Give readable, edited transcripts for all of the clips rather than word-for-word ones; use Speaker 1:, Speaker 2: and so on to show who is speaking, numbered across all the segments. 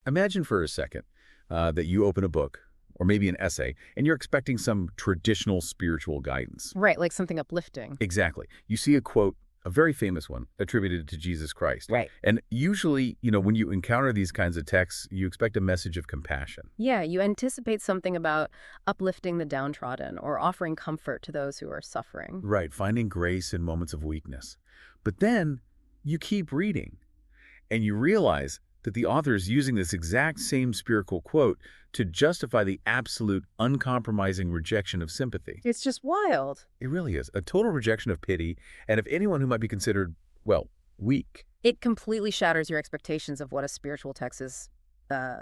Speaker 1: Imagine for a second that you open a book, or maybe an essay, and you're expecting some traditional spiritual guidance.
Speaker 2: Right, like something uplifting.
Speaker 1: Exactly. You see a quote, a very famous one, attributed to Jesus Christ.
Speaker 2: Right.
Speaker 1: And usually, when you encounter these kinds of texts, you expect a message of compassion.
Speaker 2: Yeah, you anticipate something about uplifting the downtrodden or offering comfort to those who are suffering.
Speaker 1: Right, finding grace in moments of weakness. But then you keep reading, and you realize that the author is using this exact same spiritual quote to justify the absolute, uncompromising rejection of sympathy.
Speaker 2: It's just wild.
Speaker 1: It really is. A total rejection of pity and of anyone who might be considered, well, weak.
Speaker 2: It completely shatters your expectations of what a spiritual text is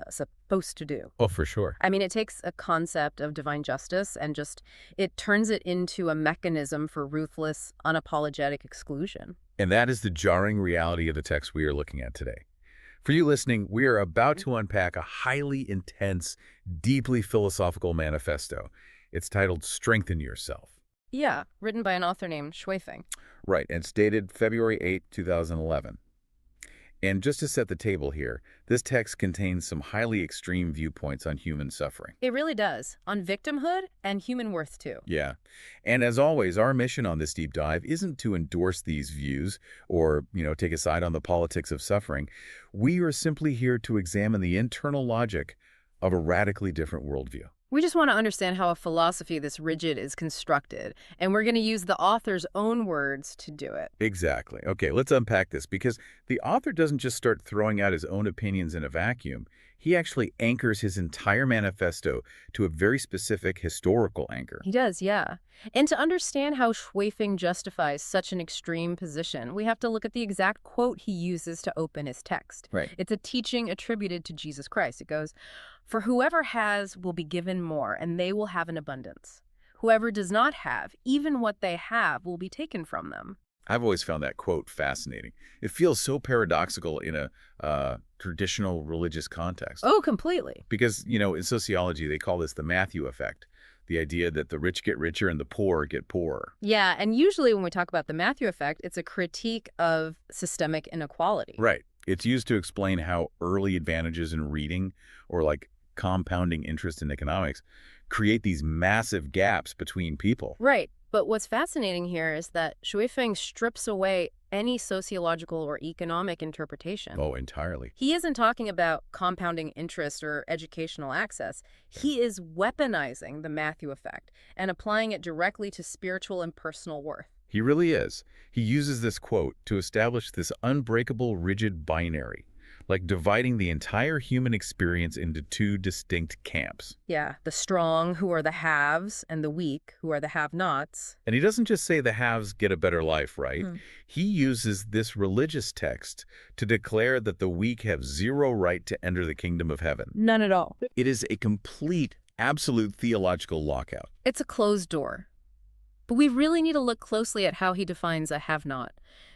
Speaker 2: supposed to do.
Speaker 1: Oh, for sure.
Speaker 2: I mean, it takes a concept of divine justice and it turns it into a mechanism for ruthless, unapologetic exclusion.
Speaker 1: And that is the jarring reality of the text we are looking at today. For you listening, we are about to unpack a highly intense, deeply philosophical manifesto. It's titled Strengthen Yourself.
Speaker 2: Yeah, written by an author named Xuefeng.
Speaker 1: Right, and it's dated February 8, 2011. And just to set the table here, this text contains some highly extreme viewpoints on human suffering.
Speaker 2: It really does, on victimhood and human worth, too.
Speaker 1: Yeah. And as always, our mission on this deep dive isn't to endorse these views or, take a side on the politics of suffering. We are simply here to examine the internal logic of a radically different worldview.
Speaker 2: We just want to understand how a philosophy this rigid is constructed, and we're going to use the author's own words to do it.
Speaker 1: Exactly. Okay, let's unpack this, because the author doesn't just start throwing out his own opinions in a vacuum. He actually anchors his entire manifesto to a very specific historical anchor.
Speaker 2: He does, yeah. And to understand how Xuefeng justifies such an extreme position, we have to look at the exact quote he uses to open his text.
Speaker 1: Right.
Speaker 2: It's a teaching attributed to Jesus Christ. It goes, "For whoever has will be given more, and they will have an abundance. Whoever does not have, even what they have will be taken from them."
Speaker 1: I've always found that quote fascinating. It feels so paradoxical in a traditional religious context.
Speaker 2: Oh, completely.
Speaker 1: Because, in sociology, they call this the Matthew effect, the idea that the rich get richer and the poor get poorer.
Speaker 2: Yeah, and usually when we talk about the Matthew effect, it's a critique of systemic inequality.
Speaker 1: Right. It's used to explain how early advantages in reading or like compounding interest in economics create these massive gaps between people.
Speaker 2: Right. But what's fascinating here is that Xuefeng strips away any sociological or economic interpretation.
Speaker 1: Oh, entirely.
Speaker 2: He isn't talking about compounding interest or educational access. He is weaponizing the Matthew effect and applying it directly to spiritual and personal worth.
Speaker 1: He really is. He uses this quote to establish this unbreakable, rigid binary, like dividing the entire human experience into two distinct camps.
Speaker 2: Yeah, the strong, who are the haves, and the weak, who are the have-nots.
Speaker 1: And he doesn't just say the haves get a better life, right? He uses this religious text to declare that the weak have zero right to enter the kingdom of heaven.
Speaker 2: None at all.
Speaker 1: It is a complete, absolute theological lockout.
Speaker 2: It's a closed door. But we really need to look closely at how he defines a have-not.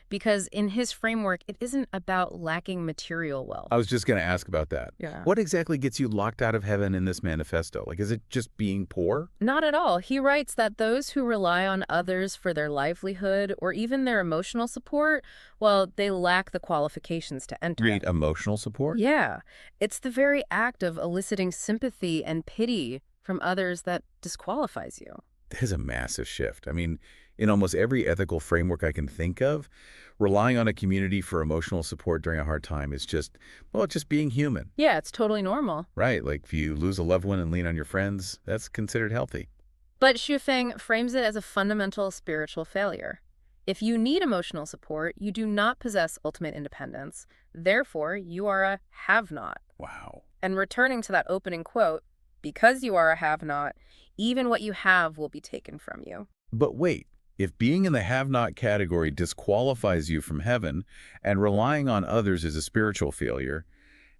Speaker 2: Because in his framework, it isn't about lacking material wealth.
Speaker 1: I was just going to ask about that.
Speaker 2: Yeah.
Speaker 1: What exactly gets you locked out of heaven in this manifesto? Like, is it just being poor?
Speaker 2: Not at all. He writes that those who rely on others for their livelihood or even their emotional support, well, they lack the qualifications to enter.
Speaker 1: Great emotional support?
Speaker 2: Yeah. It's the very act of eliciting sympathy and pity from others that disqualifies you.
Speaker 1: There's a massive shift. I mean, in almost every ethical framework I can think of, relying on a community for emotional support during a hard time is just being human.
Speaker 2: Yeah, it's totally normal.
Speaker 1: Right, like if you lose a loved one and lean on your friends, that's considered healthy.
Speaker 2: But Xuefeng frames it as a fundamental spiritual failure. If you need emotional support, you do not possess ultimate independence. Therefore, you are a have-not.
Speaker 1: Wow.
Speaker 2: And returning to that opening quote, because you are a have-not, even what you have will be taken from you.
Speaker 1: But wait. If being in the have-not category disqualifies you from heaven and relying on others is a spiritual failure,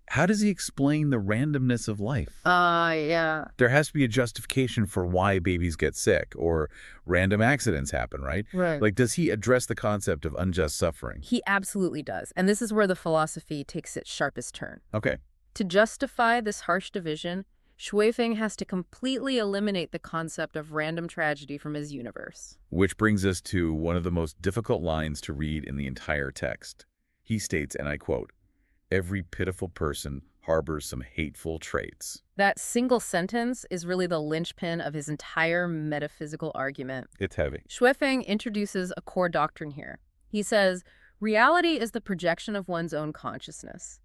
Speaker 1: how does he explain the randomness of life?
Speaker 2: Yeah.
Speaker 1: There has to be a justification for why babies get sick or random accidents happen, right?
Speaker 2: Right.
Speaker 1: Like, does he address the concept of unjust suffering?
Speaker 2: He absolutely does. And this is where the philosophy takes its sharpest turn.
Speaker 1: Okay.
Speaker 2: To justify this harsh division, Xuefeng has to completely eliminate the concept of random tragedy from his universe.
Speaker 1: Which brings us to one of the most difficult lines to read in the entire text. He states, and I quote, "Every pitiful person harbors some hateful traits.
Speaker 2: That single sentence is really the linchpin of his entire metaphysical argument.
Speaker 1: It's heavy.
Speaker 2: Xuefeng introduces a core doctrine here. He says, reality is the projection of one's own consciousness.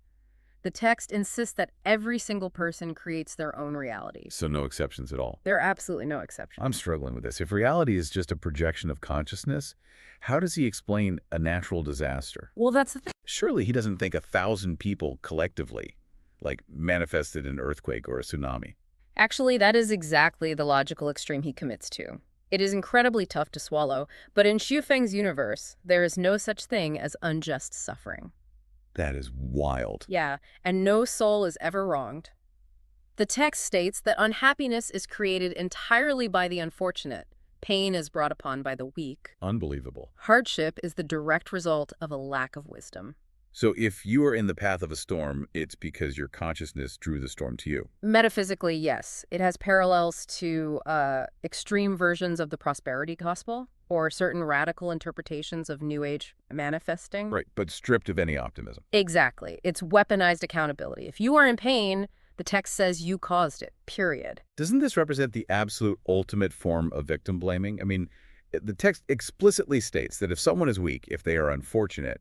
Speaker 2: The text insists that every single person creates their own reality.
Speaker 1: So no exceptions at all.
Speaker 2: There are absolutely no exceptions.
Speaker 1: I'm struggling with this. If reality is just a projection of consciousness, how does he explain a natural disaster?
Speaker 2: Well, that's the thing.
Speaker 1: Surely he doesn't think 1,000 people collectively, like, manifested an earthquake or a tsunami.
Speaker 2: Actually, that is exactly the logical extreme he commits to. It is incredibly tough to swallow, but in Xuefeng's universe, there is no such thing as unjust suffering.
Speaker 1: That is wild.
Speaker 2: Yeah, and no soul is ever wronged. The text states that unhappiness is created entirely by the unfortunate. Pain is brought upon by the weak.
Speaker 1: Unbelievable.
Speaker 2: Hardship is the direct result of a lack of wisdom.
Speaker 1: So if you are in the path of a storm, it's because your consciousness drew the storm to you.
Speaker 2: Metaphysically, yes. It has parallels to extreme versions of the prosperity gospel or certain radical interpretations of New Age manifesting.
Speaker 1: Right, but stripped of any optimism.
Speaker 2: Exactly. It's weaponized accountability. If you are in pain, the text says you caused it, period.
Speaker 1: Doesn't this represent the absolute ultimate form of victim blaming? I mean, the text explicitly states that if someone is weak, if they are unfortunate,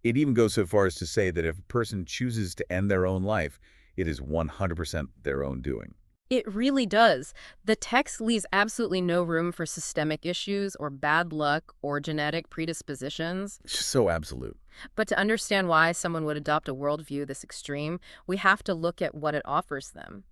Speaker 1: it even goes so far as to say that if a person chooses to end their own life, it is 100% their own doing.
Speaker 2: It really does. The text leaves absolutely no room for systemic issues or bad luck or genetic predispositions.
Speaker 1: It's just so absolute.
Speaker 2: But to understand why someone would adopt a worldview this extreme, we have to look at what it offers them.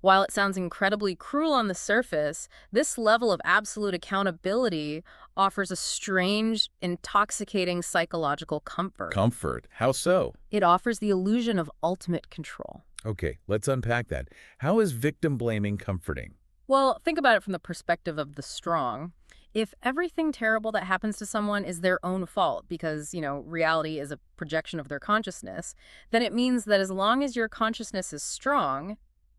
Speaker 2: While it sounds incredibly cruel on the surface, this level of absolute accountability offers a strange, intoxicating psychological comfort.
Speaker 1: Comfort? How so?
Speaker 2: It offers the illusion of ultimate control.
Speaker 1: Okay, let's unpack that. How is victim blaming comforting?
Speaker 2: Well, think about it from the perspective of the strong. If everything terrible that happens to someone is their own fault because, reality is a projection of their consciousness, then it means that as long as your consciousness is strong,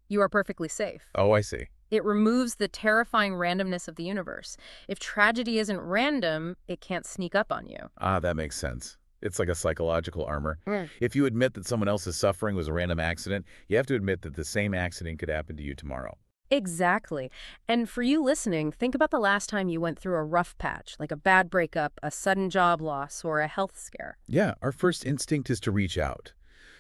Speaker 2: you are perfectly safe.
Speaker 1: Oh, I see.
Speaker 2: It removes the terrifying randomness of the universe. If tragedy isn't random, it can't sneak up on you.
Speaker 1: Ah, that makes sense. It's like a psychological armor.
Speaker 2: Mm.
Speaker 1: If you admit that someone else's suffering was a random accident, you have to admit that the same accident could happen to you tomorrow.
Speaker 2: Exactly. And for you listening, think about the last time you went through a rough patch, like a bad breakup, a sudden job loss, or a health scare.
Speaker 1: Yeah, our first instinct is to reach out,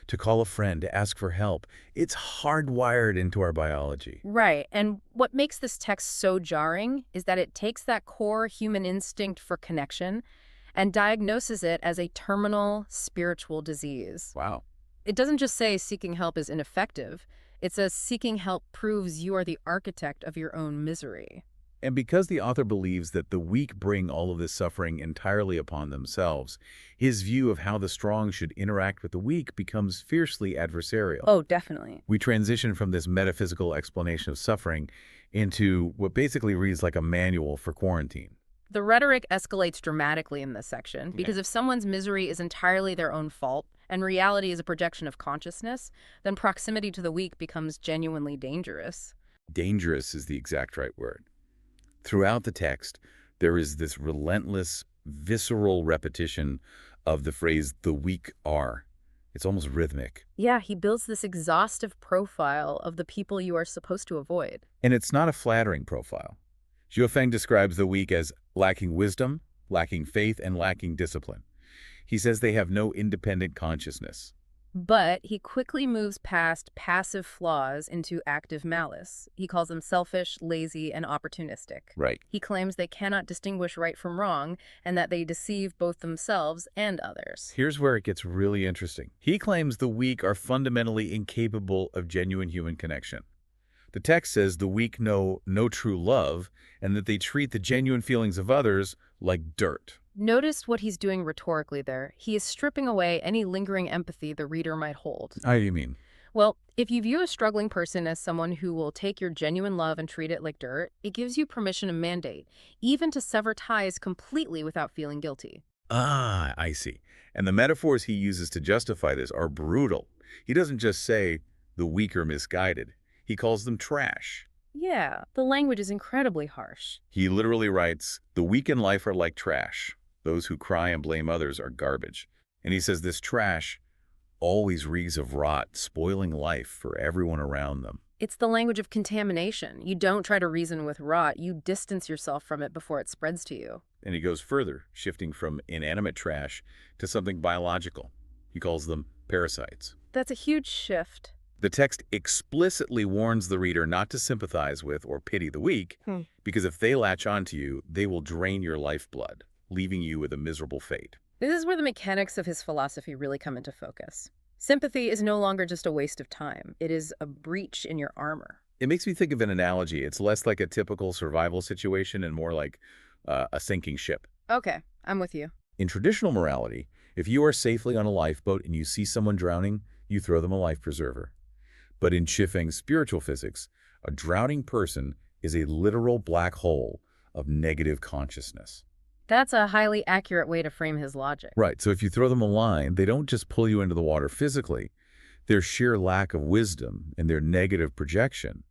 Speaker 1: to call a friend, to ask for help. It's hardwired into our biology.
Speaker 2: Right. And what makes this text so jarring is that it takes that core human instinct for connection and diagnoses it as a terminal spiritual disease.
Speaker 1: Wow.
Speaker 2: It doesn't just say seeking help is ineffective. It says seeking help proves you are the architect of your own misery.
Speaker 1: And because the author believes that the weak bring all of this suffering entirely upon themselves, his view of how the strong should interact with the weak becomes fiercely adversarial.
Speaker 2: Oh, definitely.
Speaker 1: We transition from this metaphysical explanation of suffering into what basically reads like a manual for quarantine.
Speaker 2: The rhetoric escalates dramatically in this section because if someone's misery is entirely their own fault and reality is a projection of consciousness, then proximity to the weak becomes genuinely dangerous.
Speaker 1: Dangerous is the exact right word. Throughout the text, there is this relentless, visceral repetition of the phrase, the weak are. It's almost rhythmic.
Speaker 2: Yeah, he builds this exhaustive profile of the people you are supposed to avoid.
Speaker 1: And it's not a flattering profile. Xuefeng describes the weak as lacking wisdom, lacking faith, and lacking discipline. He says they have no independent consciousness.
Speaker 2: But he quickly moves past passive flaws into active malice. He calls them selfish, lazy, and opportunistic.
Speaker 1: Right.
Speaker 2: He claims they cannot distinguish right from wrong and that they deceive both themselves and others.
Speaker 1: Here's where it gets really interesting. He claims the weak are fundamentally incapable of genuine human connection. The text says the weak know no true love and that they treat the genuine feelings of others like dirt.
Speaker 2: Notice what he's doing rhetorically there. He is stripping away any lingering empathy the reader might hold.
Speaker 1: How do you mean?
Speaker 2: Well, if you view a struggling person as someone who will take your genuine love and treat it like dirt, it gives you permission and mandate, even to sever ties completely without feeling guilty.
Speaker 1: Ah, I see. And the metaphors he uses to justify this are brutal. He doesn't just say the weak are misguided. He calls them trash.
Speaker 2: Yeah, the language is incredibly harsh.
Speaker 1: He literally writes, the weak in life are like trash. Those who cry and blame others are garbage. And he says this trash always reeks of rot, spoiling life for everyone around them.
Speaker 2: It's the language of contamination. You don't try to reason with rot. You distance yourself from it before it spreads to you.
Speaker 1: And he goes further, shifting from inanimate trash to something biological. He calls them parasites.
Speaker 2: That's a huge shift.
Speaker 1: The text explicitly warns the reader not to sympathize with or pity the weak, because if they latch onto you, they will drain your lifeblood, leaving you with a miserable fate.
Speaker 2: This is where the mechanics of his philosophy really come into focus. Sympathy is no longer just a waste of time. It is a breach in your armor.
Speaker 1: It makes me think of an analogy. It's less like a typical survival situation and more like a sinking ship.
Speaker 2: Okay, I'm with you.
Speaker 1: In traditional morality, if you are safely on a lifeboat and you see someone drowning, you throw them a life preserver. But in Xuefeng's spiritual physics, a drowning person is a literal black hole of negative consciousness.
Speaker 2: That's a highly accurate way to frame his logic.
Speaker 1: Right, so if you throw them a line, they don't just pull you into the water physically. Their sheer lack of wisdom and their negative projection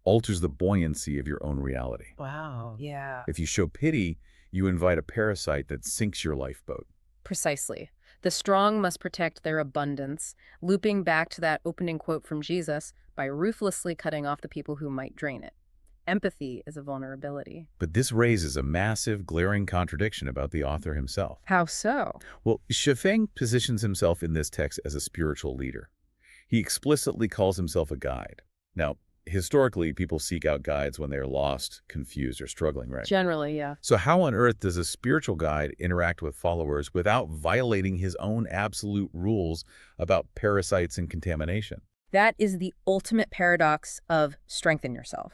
Speaker 1: alters the buoyancy of your own reality.
Speaker 2: Wow, yeah.
Speaker 1: If you show pity, you invite a parasite that sinks your lifeboat.
Speaker 2: Precisely. The strong must protect their abundance, looping back to that opening quote from Jesus, by ruthlessly cutting off the people who might drain it. Empathy is a vulnerability.
Speaker 1: But this raises a massive, glaring contradiction about the author himself.
Speaker 2: How so?
Speaker 1: Well, Xuefeng positions himself in this text as a spiritual leader. He explicitly calls himself a guide. Now, historically, people seek out guides when they are lost, confused, or struggling, right?
Speaker 2: Generally, yeah.
Speaker 1: So how on earth does a spiritual guide interact with followers without violating his own absolute rules about parasites and contamination?
Speaker 2: That is the ultimate paradox of strengthen yourself.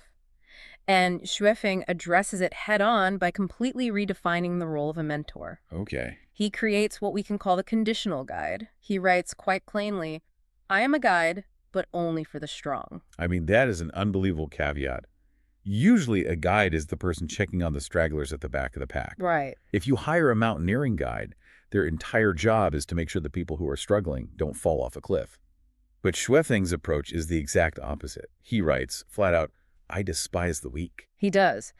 Speaker 2: And Xuefeng addresses it head-on by completely redefining the role of a mentor.
Speaker 1: Okay.
Speaker 2: He creates what we can call the conditional guide. He writes quite plainly, I am a guide, but only for the strong.
Speaker 1: I mean, that is an unbelievable caveat. Usually a guide is the person checking on the stragglers at the back of the pack.
Speaker 2: Right.
Speaker 1: If you hire a mountaineering guide, their entire job is to make sure the people who are struggling don't fall off a cliff. But Xuefeng's approach is the exact opposite. He writes, flat out, I despise the weak.
Speaker 2: He does.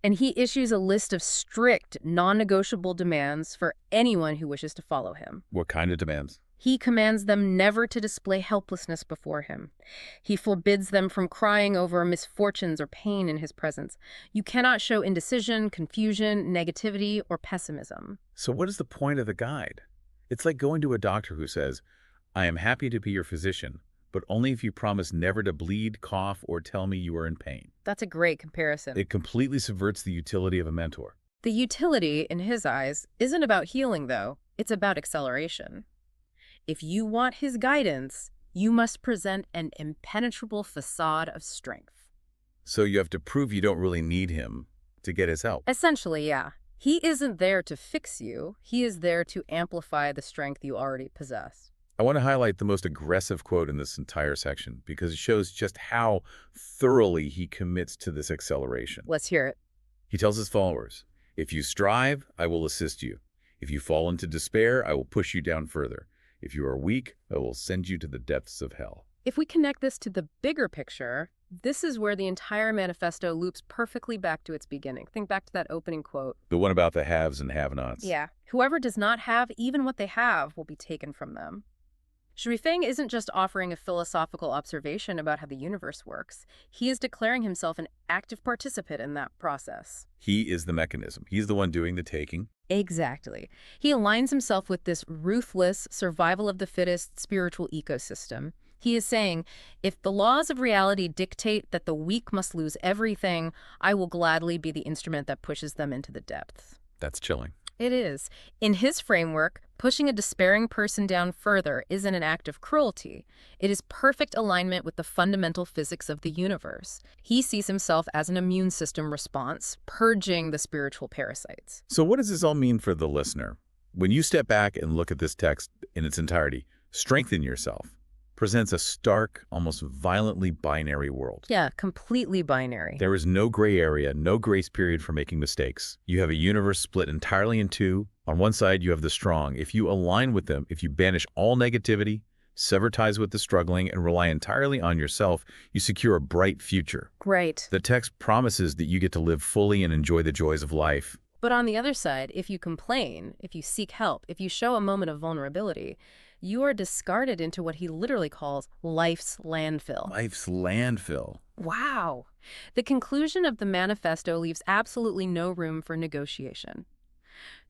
Speaker 2: And he issues a list of strict, non-negotiable demands for anyone who wishes to follow him.
Speaker 1: What kind of demands?
Speaker 2: He commands them never to display helplessness before him. He forbids them from crying over misfortunes or pain in his presence. You cannot show indecision, confusion, negativity, or pessimism.
Speaker 1: So what is the point of the guide? It's like going to a doctor who says, I am happy to be your physician, but only if you promise never to bleed, cough, or tell me you are in pain.
Speaker 2: That's a great comparison.
Speaker 1: It completely subverts the utility of a mentor.
Speaker 2: The utility, in his eyes, isn't about healing, though. It's about acceleration. If you want his guidance, you must present an impenetrable facade of strength.
Speaker 1: So you have to prove you don't really need him to get his help.
Speaker 2: Essentially, yeah. He isn't there to fix you. He is there to amplify the strength you already possess.
Speaker 1: I want to highlight the most aggressive quote in this entire section because it shows just how thoroughly he commits to this acceleration.
Speaker 2: Let's hear it.
Speaker 1: He tells his followers, if you strive, I will assist you. If you fall into despair, I will push you down further. If you are weak, I will send you to the depths of hell.
Speaker 2: If we connect this to the bigger picture, this is where the entire manifesto loops perfectly back to its beginning. Think back to that opening quote.
Speaker 1: The one about the haves and have-nots.
Speaker 2: Yeah. Whoever does not have even what they have will be taken from them. Xuefeng isn't just offering a philosophical observation about how the universe works. He is declaring himself an active participant in that process.
Speaker 1: He is the mechanism. He's the one doing the taking.
Speaker 2: Exactly. He aligns himself with this ruthless, survival of the fittest spiritual ecosystem. He is saying, if the laws of reality dictate that the weak must lose everything, I will gladly be the instrument that pushes them into the depths.
Speaker 1: That's chilling.
Speaker 2: It is. In his framework, pushing a despairing person down further isn't an act of cruelty. It is perfect alignment with the fundamental physics of the universe. He sees himself as an immune system response, purging the spiritual parasites.
Speaker 1: So what does this all mean for the listener? When you step back and look at this text in its entirety, strengthen yourself presents a stark, almost violently binary world.
Speaker 2: Yeah, completely binary.
Speaker 1: There is no gray area, no grace period for making mistakes. You have a universe split entirely in two. On one side, you have the strong. If you align with them, if you banish all negativity, sever ties with the struggling, and rely entirely on yourself, you secure a bright future.
Speaker 2: Great.
Speaker 1: The text promises that you get to live fully and enjoy the joys of life.
Speaker 2: But on the other side, if you complain, if you seek help, if you show a moment of vulnerability, You are discarded into what he literally calls life's landfill.
Speaker 1: Life's landfill.
Speaker 2: Wow. The conclusion of the manifesto leaves absolutely no room for negotiation.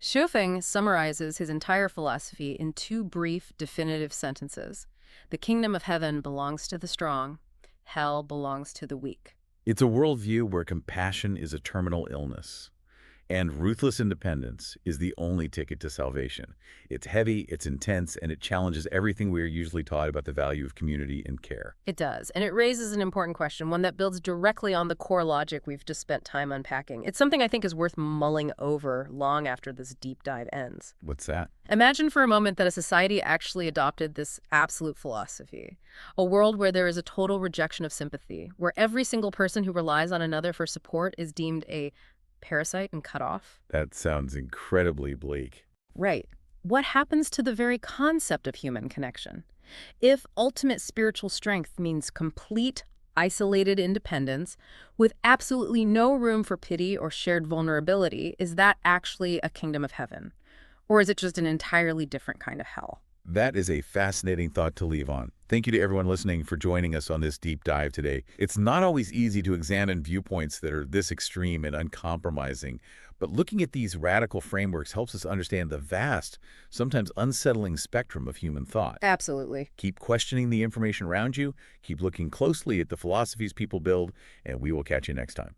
Speaker 2: Xuefeng summarizes his entire philosophy in two brief, definitive sentences. The kingdom of heaven belongs to the strong. Hell belongs to the weak.
Speaker 1: It's a worldview where compassion is a terminal illness, and ruthless independence is the only ticket to salvation. It's heavy, it's intense, and it challenges everything we are usually taught about the value of community and care.
Speaker 2: It does, and it raises an important question, one that builds directly on the core logic we've just spent time unpacking. It's something I think is worth mulling over long after this deep dive ends.
Speaker 1: What's that?
Speaker 2: Imagine for a moment that a society actually adopted this absolute philosophy. A world where there is a total rejection of sympathy, where every single person who relies on another for support is deemed a parasite and cut off.
Speaker 1: That sounds incredibly bleak.
Speaker 2: Right. What happens to the very concept of human connection? If ultimate spiritual strength means complete, isolated independence, with absolutely no room for pity or shared vulnerability, is that actually a kingdom of heaven? Or is it just an entirely different kind of hell?
Speaker 1: That is a fascinating thought to leave on. Thank you to everyone listening for joining us on this deep dive today. It's not always easy to examine viewpoints that are this extreme and uncompromising, but looking at these radical frameworks helps us understand the vast, sometimes unsettling spectrum of human thought.
Speaker 2: Absolutely.
Speaker 1: Keep questioning the information around you, keep looking closely at the philosophies people build, and we will catch you next time.